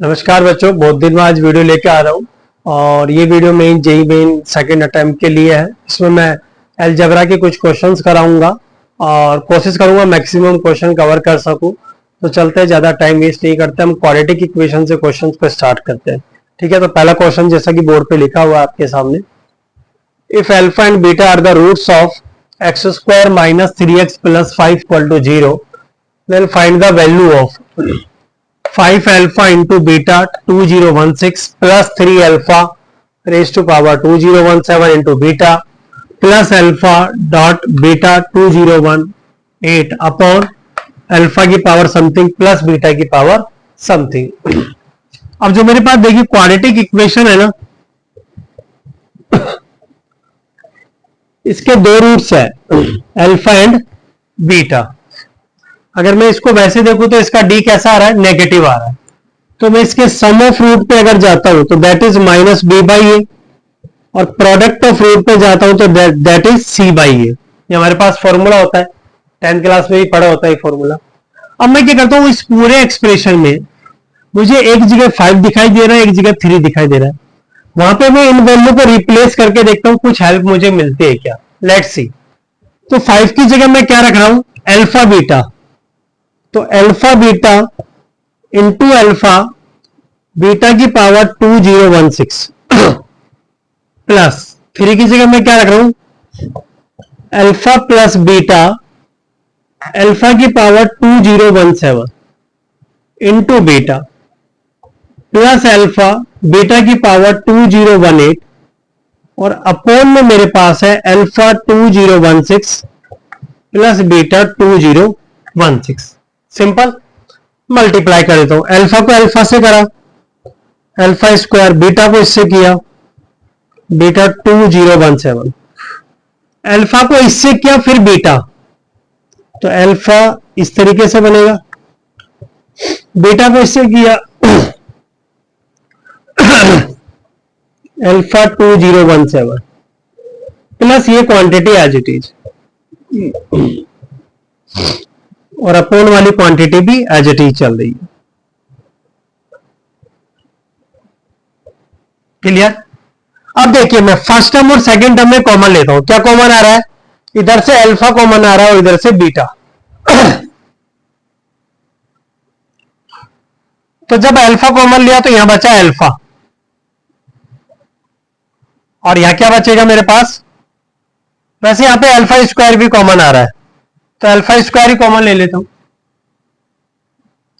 नमस्कार बच्चों, बहुत दिन बाद वीडियो लेके आ रहा हूँ। और ये video main JEE main second attempt के लिए है। इसमें मैं अलजेब्रा के कुछ क्वेश्चंस कराऊंगा और कोशिश करूंगा मैक्सिमम क्वेश्चन कवर कर सकूं। तो चलते हैं, ज़्यादा टाइम वेस्ट नहीं करते, हम क्वाड्रेटिक इक्वेशन से क्वेश्चन पे स्टार्ट करते हैं। ठीक है, तो पहला क्वेश्चन जैसा कि बोर्ड पे लिखा हुआ है आपके सामने, if alpha and beta are the roots of x square minus 3x plus 5 equal to 0, then find the value of 5 alpha into beta 2016 plus 3 alpha raised to power 2017 into beta plus alpha dot beta 2018 upon alpha की power something plus beta की power something. अब जो मेरे पास देखिए quadratic equation है ना, इसके दो रूट्स है, अल्फा एंड बीटा। अगर मैं इसको वैसे देखूं तो इसका डी कैसा आ रहा है, नेगेटिव आ रहा है। तो मैं इसके सम ऑफ रूट पे अगर जाता हूं तो that is minus B by A, और प्रोडक्ट ऑफ रूट पे जाता हूं तो that is C by A. ये हमारे पास फॉर्मूला होता है, 10th क्लास में भी पढ़ा होता है फॉर्मूला। अब मैं क्या करता हूं, इस पूरे एक्सप्रेशन में मुझे एक जगह 5 दिखाई दे रहा है, एक जगह 3 दिखाई दे रहा है। वहां पे मैं इन वैल्यू को रिप्लेस करके देखता हूं कुछ हेल्प मुझे मिलती है क्या। Let's see. तो 5 की जगह मैं क्या रख रहा हूं, अल्फा बीटा। तो alpha beta into alpha beta की पावर 2016 प्लस 3 की जगह मैं क्या रख रहा हूं, अल्फा प्लस बीटा अल्फा की power 2017 into beta plus alpha beta की पावर 2018, और अपोन में मेरे पास है alpha 2016 plus beta 2016। Simple multiply कर देता हूं। अल्फा को अल्फा से करा, अल्फा स्क्वायर, बीटा को इससे किया, बीटा 2017, अल्फा को इससे किया फिर बीटा, तो अल्फा इस तरीके से बनेगा, बीटा को इससे किया अल्फा 2017 प्लस ये क्वांटिटी एज इट इज, और अपोन वाली क्वांटिटी भी एज इट इज चल रही है। क्लियर। अब देखिए मैं फर्स्ट टर्म और सेकंड टर्म में कॉमन लेता हूं। क्या कॉमन आ रहा है, इधर से अल्फा कॉमन आ रहा है और इधर से बीटा। तो जब अल्फा कॉमन लिया तो यहां बचा अल्फा, और यहां क्या बचेगा मेरे पास, वैसे यहां पे अल्फा स्क्वायर भी कॉमन आ रहा है, तो अल्फा स्क्वायर ही कॉमन ले लेता हूं।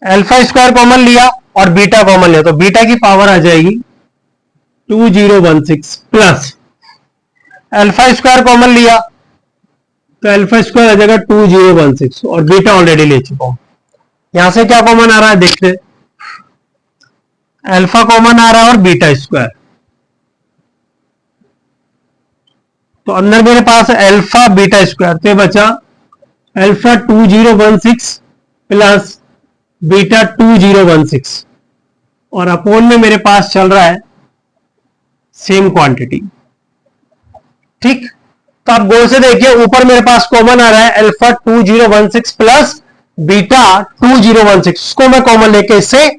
अल्फा स्क्वायर कॉमन लिया और बीटा कॉमन लिया, तो बीटा की पावर आ जाएगी 2016 प्लस अल्फा स्क्वायर कॉमन लिया तो अल्फा स्क्वायर आ जाएगा 2016, और बीटा ऑलरेडी ले चुका हूं। यहां से क्या कॉमन आ रहा है देखते, अल्फा कॉमन आ रहा है और बीटा स्क्वायर, तो अंदर मेरे पास अल्फा बीटा स्क्वायर, तो बचा अल्फा 2016 प्लस बीटा 2016, और अपोन में मेरे पास चल रहा है सेम क्वांटिटी। ठीक, तो आप गौर से देखिए ऊपर मेरे पास कॉमन आ रहा है अल्फा 2016 प्लस बीटा 2016, इसको मैं कॉमन लेके इससे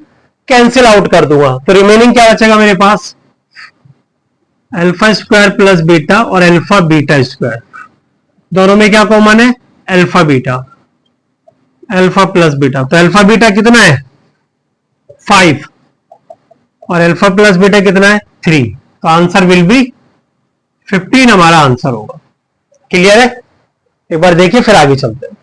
कैंसिल आउट कर दूंगा, तो रिमेनिंग क्या बचेगा मेरे पास, अल्फा स्क्वायर प्लस बीटा और अल्फा बीटा स्क्वायर। दोनों में क्या कॉमन है, alpha beta, alpha plus beta. तो अल्फा बीटा कितना है 5, और अल्फा प्लस बीटा कितना है 3, तो आंसर विल बी 15 हमारा आंसर होगा। क्लियर है, एक बार देखिए फिर आगे चलते हैं।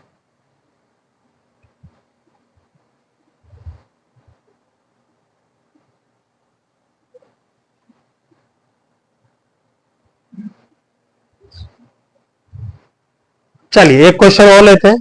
चलिए एक क्वेश्चन और लेते हैं।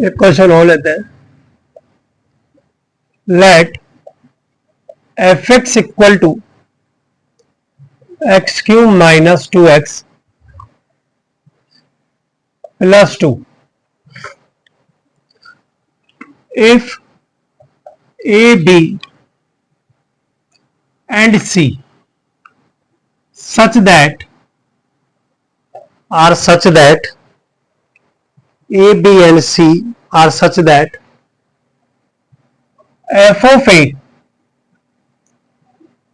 एक क्वेश्चन और लेते हैं. Let f x equal to x cube minus 2x plus 2 if a b and c such that are such that a b and c are such that f of a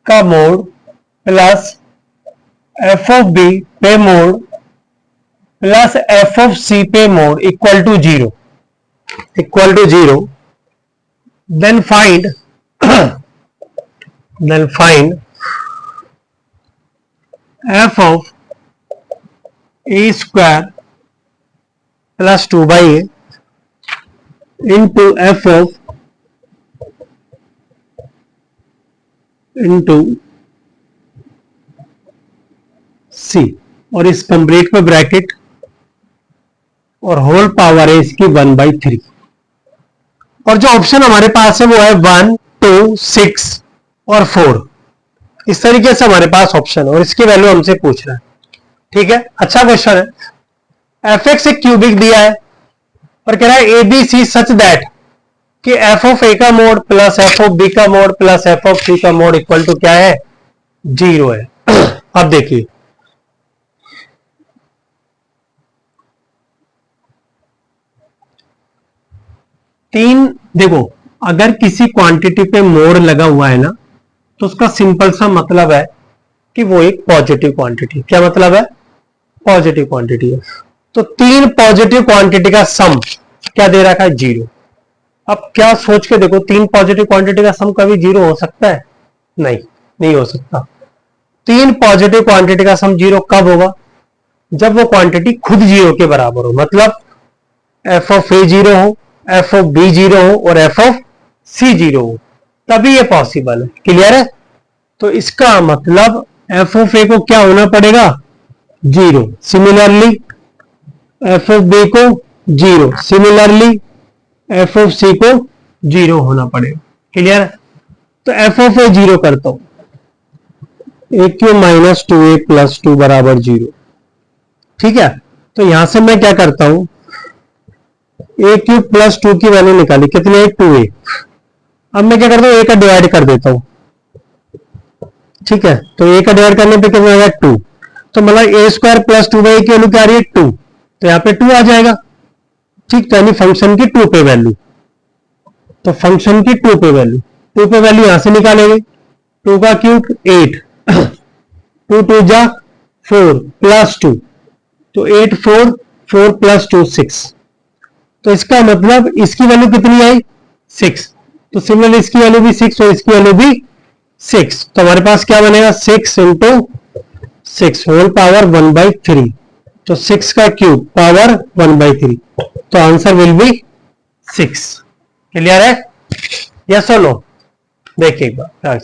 का mod plus f of b पे mod plus f of c पे mod equal to zero then find f of a square plus 2 by a into f of into c और इस complete पे bracket और whole power है इसकी 1/3 और जो ऑप्शन हमारे पास है वो है 1, 2, 6 और 4. इस तरीके से हमारे पास ऑप्शन है और इसकी वैल्यू हमसे पूछ रहा है. ठीक है, अच्छा क्वेश्चन है. एफ एक्स एक क्यूबिक दिया है और कह रहा है a b c such that कि एफ ऑफ ए का mod plus f of b का mod plus f of c का मोड इक्वल टू क्या है, 0 है. अब देखिए तीन, देखो अगर किसी क्वांटिटी पे मोड लगा हुआ है ना तो उसका सिंपल सा मतलब है कि वो एक पॉजिटिव क्वांटिटी. क्या मतलब है, पॉजिटिव क्वांटिटी है. तो तीन पॉजिटिव क्वांटिटी का सम क्या दे रखा है, 0. अब क्या सोच के देखो, तीन पॉजिटिव क्वांटिटी का सम कभी 0 हो सकता है, नहीं हो सकता. तीन पॉजिटिव क्वांटिटी का सम 0 कब होगा, जब वो क्वांटिटी खुद 0 के बराबर हो. मतलब एफ ऑफ ए 0 हो, एफ ऑफ बी 0 हो और एफ ऑफ सी 0 हो, तभी ये पॉसिबल है. क्लियर है. तो इसका मतलब एफ ऑफ ए को क्या होना पड़ेगा, 0. सिमिलरली एफ ऑफ बी को 0, सिमिलरली एफ ऑफ सी को 0 होना पड़ेगा. क्लियर है. तो एफ ऑफ ए 0 करता हूं, ए क्यू माइनस 2a प्लस 2 बराबर 0. ठीक है. तो यहां से मैं क्या करता हूं, ए क्यूब प्लस 2 की वैल्यू निकाली, कितनी है, 2a. अब मैं क्या करता हूं, ए का डिवाइड कर देता हूं. ठीक है. तो ए का डिवाइड करने पे कितना आएगा, 2. तो मतलब ए स्क्वायर प्लस 2 की वैल्यू क्या आ रही है, 2. तो यहाँ पे 2 आ जाएगा. ठीक. तो यानी फंक्शन की 2 पे वैल्यू, तो फंक्शन की 2 पे वैल्यू, 2 पे वैल्यू यहां से निकालेंगे. 2 का क्यूब 8, 2 2 जा 4 प्लस 2, तो 8 4 4 प्लस 2 6. तो इसका मतलब इसकी वैल्यू कितनी आई, 6. तो सिमिलरली इसकी वैल्यू भी 6 और इसकी वैल्यू भी 6. तो हमारे पास क्या बनेगा, 6 इंटू 6 होल पावर 1/3. तो 6 का क्यूब पावर 1/3. तो आंसर विल बी 6. क्लियर है, यस और नो. देखिए एक बार.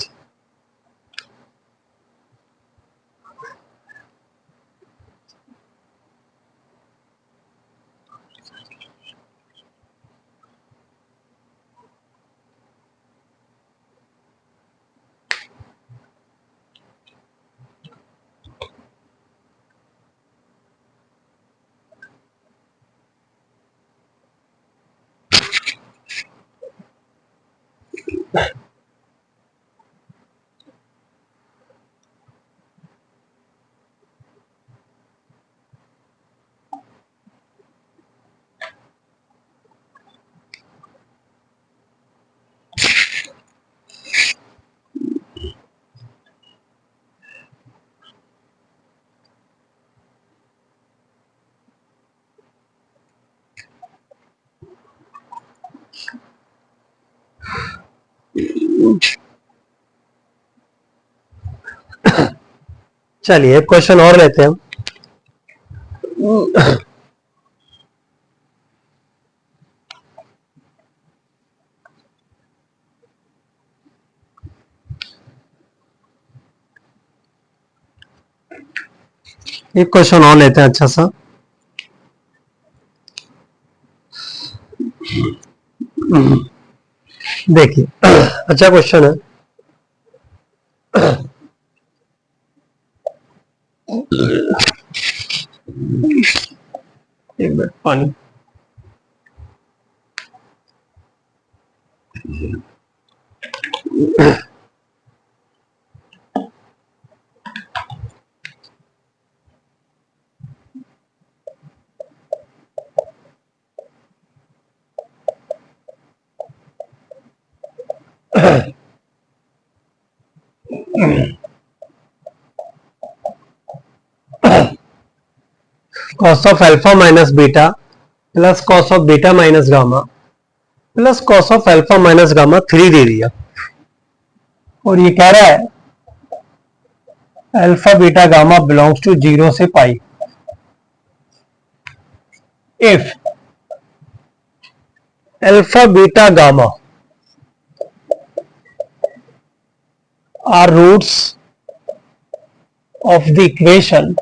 चलिए क्वेश्चन और लेते हैं. एक क्वेश्चन और लेते हैं अच्छा सा. देखिए अच्छा क्वेश्चन है। एक मिनट पानी। cos of alpha minus beta plus cos of beta minus gamma plus cos of alpha minus gamma 3 दे दिया, और ये कह रहा है alpha beta gamma belongs to 0 से pi if alpha beta gamma are roots of the equation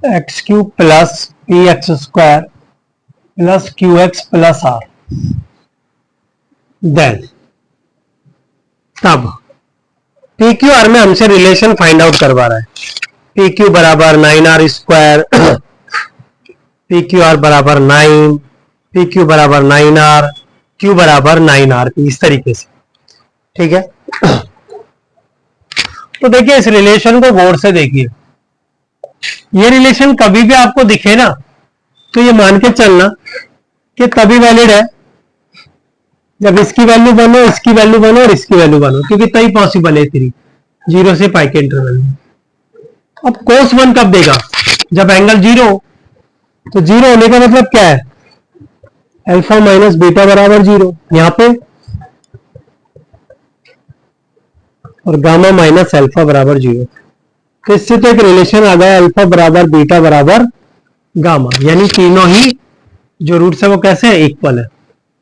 x cube plus px square plus qx plus r, then तब P Q R में हमसे रिलेशन फाइंड आउट करवा रहा है। P Q बराबर 9r square, P Q R बराबर 9, P Q बराबर 9r, Q बराबर 9r, इस तरीके से। ठीक है, तो देखिए इस रिलेशन को गौर से देखिए। ये रिलेशन कभी भी आपको दिखे ना तो ये मान के चलना कि तभी वैलिड है जब इसकी वैल्यू बनो, इसकी वैल्यू बनो और इसकी वैल्यू बनो, क्योंकि तभी पॉसिबल है 3 0 से पाई के इंटरवल में। अब cos 1 कब देगा? जब एंगल 0, तो 0 होने का मतलब क्या है? अल्फा माइनस बीटा बराबर 0 यहां पे, और गामा माइनस अल्फा बराबर 0। तो इससे तो एक रिलेशन आ गया अल्फा बराबर बीटा बराबर गामा, यानी तीनों ही जो रूट्स है वो कैसे है? इक्वल है।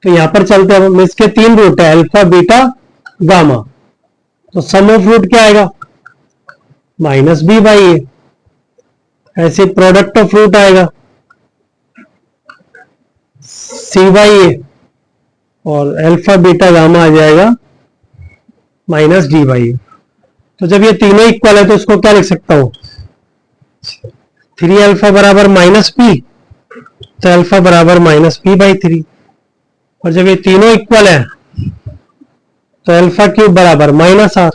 तो यहां पर चलते हैं हम, इसके 3 रूट है अल्फा बीटा गामा, तो सम ऑफ रूट क्या आएगा? माइनस बी बाई ए। ऐसे प्रोडक्ट ऑफ रूट आएगा सी बाई ए, और अल्फा बीटा गामा आ जाएगा माइनस डी बाई ए। तो जब ये तीनों इक्वल है तो इसको क्या लिख सकता हूं? 3 अल्फा बराबर माइनस पी, तो अल्फा बराबर माइनस पी बाई 3। और जब ये तीनों इक्वल है तो अल्फा क्यूब बराबर माइनस आर,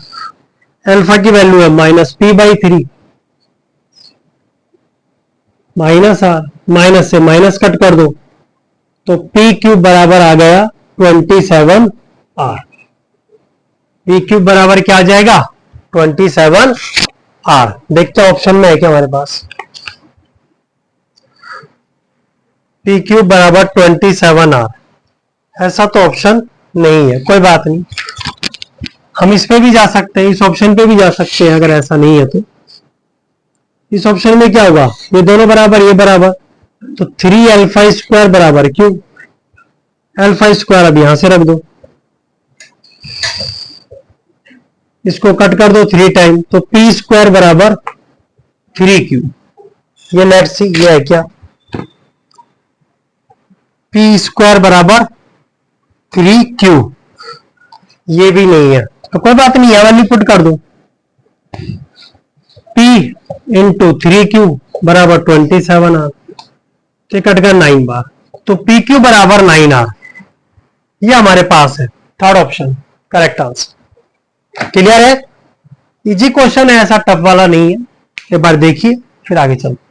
अल्फा की वैल्यू है minus p by 3 minus r, minus से माइनस कट कर दो तो पी क्यूब बराबर आ गया 27 आर। पी क्यूब बराबर क्या आ जाएगा? 27 आर। देखते हैं ऑप्शन में है क्या हमारे पास। पी क्यूब बराबर 27 आर, ऐसा तो ऑप्शन नहीं है, कोई बात नहीं, हम इस पे भी जा सकते हैं, इस ऑप्शन पे भी जा सकते हैं। अगर ऐसा नहीं है तो इस ऑप्शन में क्या होगा? ये दोनों बराबर, ये बराबर, तो 3 अल्फा स्क्वायर बराबर क्यों? अल्फा स्क्वायर अब यहां से रख दो, इसको कट कर दो 3 टाइम, तो पी स्क्वायर बराबर 3q। ये लेट्स सी ये है क्या? पी स्क्वायर बराबर 3q, ये भी नहीं है तो कोई बात नहीं, यह वाली पुट कर दो। p इंटू 3q बराबर 27 आर, तो कट गया 9 बार, तो pq बराबर 9 आर, ये हमारे पास है third option correct answer. Clear है? इजी क्वेश्चन है, ऐसा टफ वाला नहीं है। एक बार देखिए फिर आगे चलते।